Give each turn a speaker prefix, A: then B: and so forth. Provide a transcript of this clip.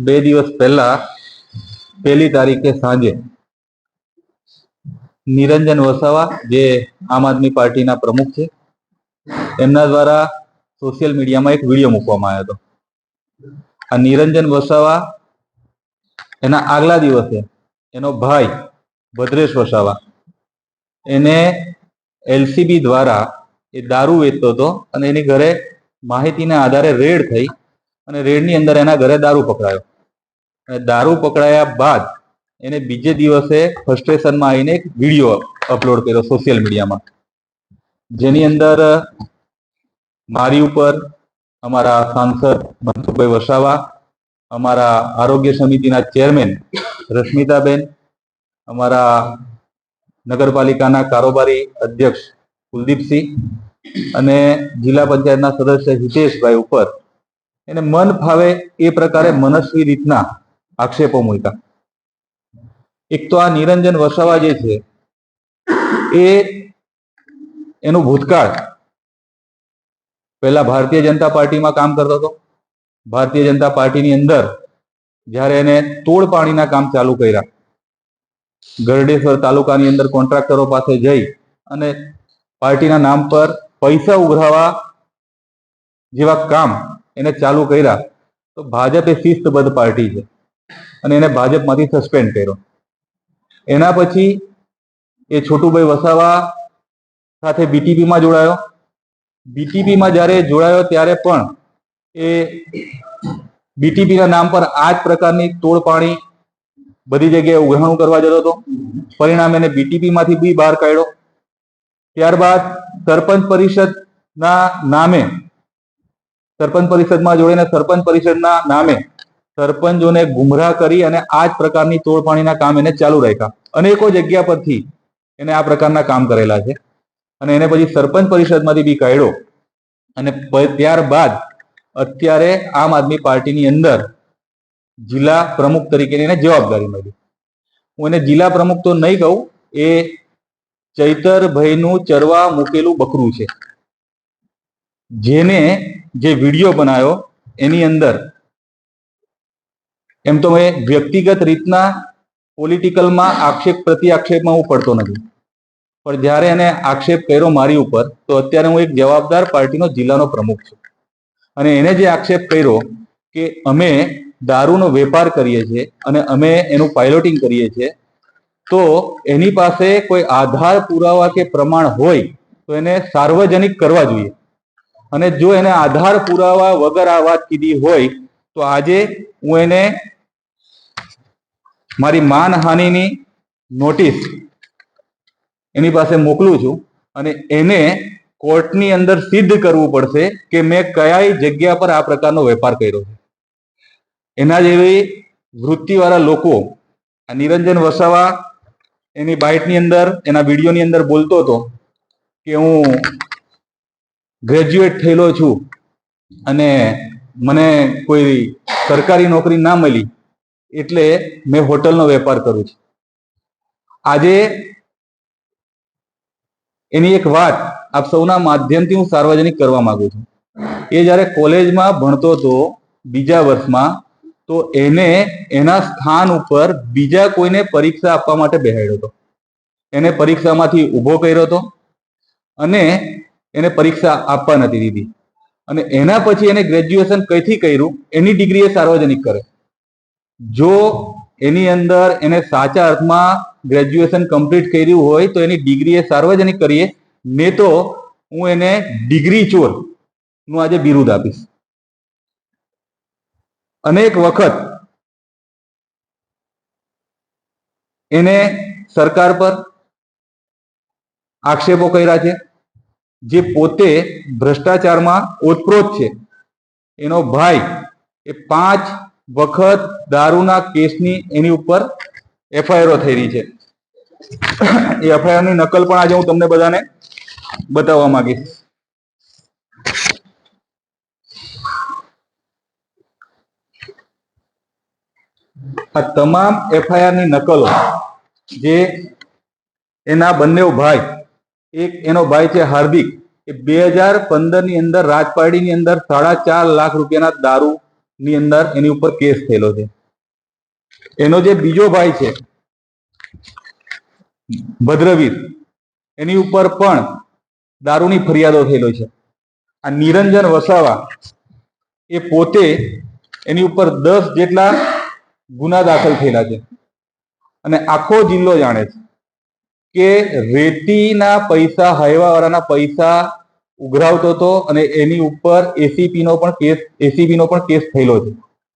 A: બે દિવસ પહેલા 1 તારીખે સાંજે નિરંજન વસાવા જે આમ આદમી પાર્ટીના પ્રમુખ છે એમના દ્વારા સોશિયલ મીડિયામાં એક વિડીયો મૂકવામાં આવ્યો હતો. આ નિરંજન વસાવા એના આગલા દિવસે એનો ભાઈ ભદ્રેશ વસાવા એને એલસીબી દ્વારા એ દારૂ વેચતો હતો અને એની ઘરે માહિતીના આધારે રેડ થઈ અને રેડની અંદર એના ઘરે દારૂ પકડાયો. અને દારૂ પકડાયા બાદ એને બીજે દિવસે ફ્રસ્ટ્રેશનમાં આવીને એક વિડીયો અપલોડ કર્યો સોશિયલ મીડિયામાં, જેની અંદર મારી ઉપર અમારા સાંસદ મનસુખભાઈ વસાવા, અમારા આરોગ્ય સમિતિના ચેરમેન રશ્મિતાબેન, અમારા નગરપાલિકાના કારોબારી અધ્યક્ષ કુલદીપસિંહ અને જિલ્લા પંચાયતના સદસ્ય હિતેશભાઈ ઉપર એને મન ફાવે એ પ્રકારે મનસ્વી રીતના આક્ષેપો મૂક્યા. એક તો આ નિરંજન વસાવા જે છે એ એનું ભૂતકાળ પહેલા ભારતીય જનતા પાર્ટીમાં કામ કરતો હતો. ભારતીય જનતા પાર્ટીની અંદર જ્યારે એને તોડ પાણીના કામ ચાલુ કર્યા, ગરડેશ્વર તાલુકાની અંદર કોન્ટ્રાક્ટરો પાસે જઈ અને પાર્ટીના નામ પર પૈસા ઉઘરાવા જેવા કામ એને ચાલુ કર્યા, તો ભાજપ એ શિસ્તબદ્ધ પાર્ટી છે અને એને ભાજપમાંથી સસ્પેન્ડ કર્યો. એના પછી એ છોટુભાઈ વસાવા સાથે બીટીપીમાં જોડાયો. બીટીપીમાં જ્યારે જોડાયો ત્યારે પણ એ બીટીપીના નામ પર આ જ પ્રકારની તોડપાણી બધી જગ્યાએ ઉઘરાણું કરવા જતો હતો. પરિણામે એને બીટીપીમાંથી બી બહાર કાઢ્યો. ત્યારબાદ સરપંચ પરિષદના નામે સરપંચ પરિષદમાં જોડીને સરપંચ પરિષદના નામે સરપંચોને ગુમરાહ કરી અને આ જ પ્રકારની તોડપાણીના કામ એને ચાલુ રાખ્યા. અનેકો જગ્યા પરથી એને આ પ્રકારના કામ કરેલા છે અને એને પછી સરપંચ પરિષદમાંથી બી કાઢ્યો અને ત્યારબાદ અત્યારે આમ આદમી પાર્ટીની અંદર જિલ્લા પ્રમુખ તરીકેની એને જવાબદારી મળી. હું એને જિલ્લા પ્રમુખ તો નહીં કહું, એ ચૈતરભાઈનું ચરવા મૂકેલું બકરું છે. જેને જે વિડીયો બનાવ્યો એની અંદર એમ તો મેં વ્યક્તિગત રીતના પોલિટિકલમાં આક્ષેપ પ્રતિ આક્ષેપમાં હું પડતો નથી, પણ જ્યારે એને આક્ષેપ કર્યો મારી ઉપર, તો અત્યારે હું એક જવાબદાર પાર્ટીનો જિલ્લાનો પ્રમુખ છું અને એને જે આક્ષેપ કર્યો કે અમે દારૂનો વેપાર કરીએ છીએ અને અમે એનું પાયલોટિંગ કરીએ છીએ, તો એની પાસે કોઈ આધાર પુરાવા કે પ્રમાણ હોય તો એને સાર્વજનિક કરવા જોઈએ. અને જો એને આધાર પુરાવા વગર આ વાત કીધી હોય તો આજે હું એને મારી માનહાનિની નોટિસ એની પાસે મોકલું છું અને એને કોર્ટની અંદર સિદ્ધ કરવું પડશે કે મેં કયા જગ્યા પર આ પ્રકારનો વેપાર કર્યો છે. એના જેવી વૃત્તિવાળા લોકો, આ નિરંજન વસાવા એની બાઇટની અંદર એના વિડીયોની અંદર બોલતો હતો કે હું ગ્રેજ્યુએટ થયેલો છું અને મને કોઈ સરકારી નોકરી ના મળી એટલે મેં હોટલનો વેપાર કરું છું. આજે એની એક વાત આપ સૌના માધ્યમથી હું સાર્વજનિક કરવા માંગુ છું. એ જ્યારે કોલેજમાં ભણતો હતો બીજા વર્ષમાં, તો એને એના સ્થાન ઉપર બીજા કોઈને પરીક્ષા આપવા માટે બેહાડ્યો હતો. એને પરીક્ષામાંથી ઊભો કર્યો હતો અને એને પરીક્ષા આપવા નથી દીધી અને એના પછી એને ગ્રેજ્યુએશન કઈથી કર્યું એની ડિગ્રી એ સાર્વજનિક કરે. જો એની અંદર એને સાચા અર્થમાં ગ્રેજ્યુએશન કમ્પ્લીટ કર્યું હોય તો એની ડિગ્રી એ સાર્વજનિક કરીએ, ને તો હું એને ડિગ્રી ચોર નું આજે બિરુદ આપીશ. અનેક વખત એને સરકાર પર આક્ષેપો કર્યા છે. જે પોતે ભ્રષ્ટાચારમાં ઓતપ્રોત છે, એનો ભાઈ એ 5 વખત દારૂના કેસની એની ઉપર એફઆઈઆર થઈ રહી છે. એ એફઆઈઆરની નકલ પણ આજે હું તમને બધાને બતાવવા માંગીશ. આ તમામ એફઆઈઆરની નકલો જે એના બંને ભાઈ, એક એનો ભાઈ છે હાર્દિક, એ 2015 ની અંદર રાજપારડીની અંદર 4.5 લાખ રૂપિયાના દારૂ ની અંદર એની ઉપર કેસ થયેલો છે. એનો જે બીજો ભાઈ છે ભદ્રવીર, એની ઉપર પણ દારૂની ફરિયાદો થયેલો છે. આ નિરંજન વસાવા એ પોતે એની ઉપર 10 જેટલા ગુના દાખલ થયેલા છે અને આખો જિલ્લો જાણે છે કે રેતીના પૈસા, હાઈવાવાળાના પૈસા ઉઘરાવતો હતો અને એની ઉપર એસીપી નો પણ કેસ થયેલો છે.